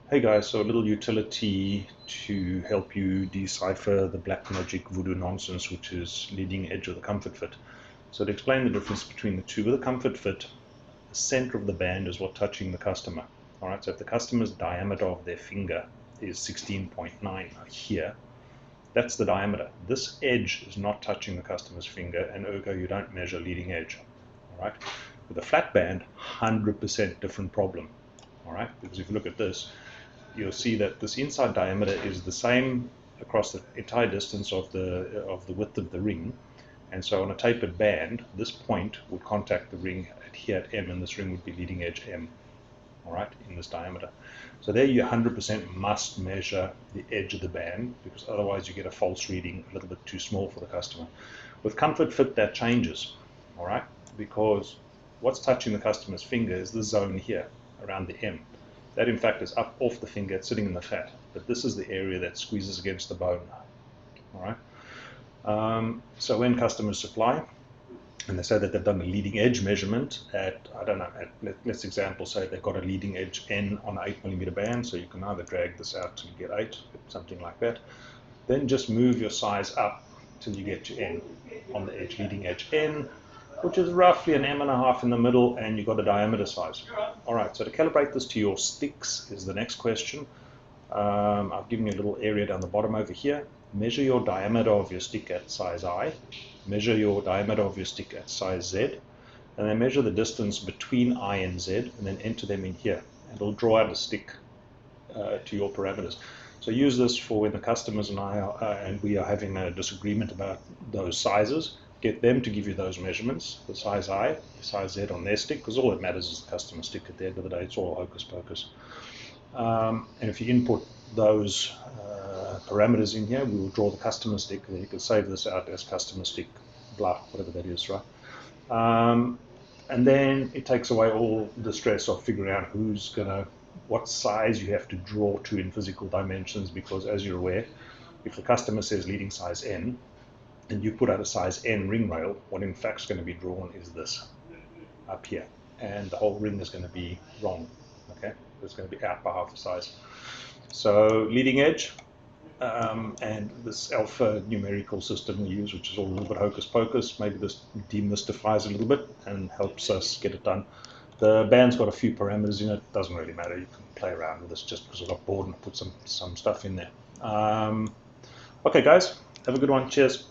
Hey guys, so a little utility to help you decipher the black magic voodoo nonsense, which is leading edge of the comfort fit. So to explain the difference between the two, with a comfort fit, the center of the band is what's touching the customer. All right, so if the customer's diameter of their finger is 16.9 here, that's the diameter. This edge is not touching the customer's finger, and ergo you don't measure leading edge. All right, with a flat band, 100% different problem. All right, because if you look at this, you'll see that this inside diameter is the same across the entire distance of the width of the ring. And so on a tapered band, this point would contact the ring here at M, and this ring would be leading edge M, all right, in this diameter. So there you 100% must measure the edge of the band, because otherwise you get a false reading, a little bit too small for the customer. With comfort fit, that changes, all right, because what's touching the customer's finger is the zone here around the M. That in fact is up off the finger, it's sitting in the fat, but this is the area that squeezes against the bone. All right. So when customers supply, and they say that they've done a leading edge measurement at, I don't know, let's example say they've got a leading edge N on an 8mm band, so you can either drag this out till you get 8, something like that. Then just move your size up till you get to N on the edge, leading edge N, which is roughly an M1/2 in the middle, and you've got a diameter size. All right, so to calibrate this to your sticks is the next question. I've given you a little area down the bottom over here. Measure your diameter of your stick at size I, measure your diameter of your stick at size Z, and then measure the distance between I and Z, and then enter them in here. And it'll draw out a stick to your parameters. So use this for when the customers and we are having a disagreement about those sizes. Get them to give you those measurements, the size I, the size Z on their stick, because all that matters is the customer stick at the end of the day. It's all hocus pocus. And if you input those parameters in here, we will draw the customer stick. Then you can save this out as customer stick, blah, whatever that is, right? And then it takes away all the stress of figuring out what size you have to draw to in physical dimensions, because as you're aware, if the customer says leading size N, and you put out a size N ring rail, what in fact is going to be drawn is this up here, and the whole ring is going to be wrong. Okay, it's going to be out by half the size. So leading edge, and this alpha numerical system we use, which is all a little bit hocus pocus. Maybe this demystifies a little bit and helps us get it done. The band's got a few parameters in it. Doesn't really matter. You can play around with this just because I got bored and put some stuff in there. Okay, guys, have a good one. Cheers.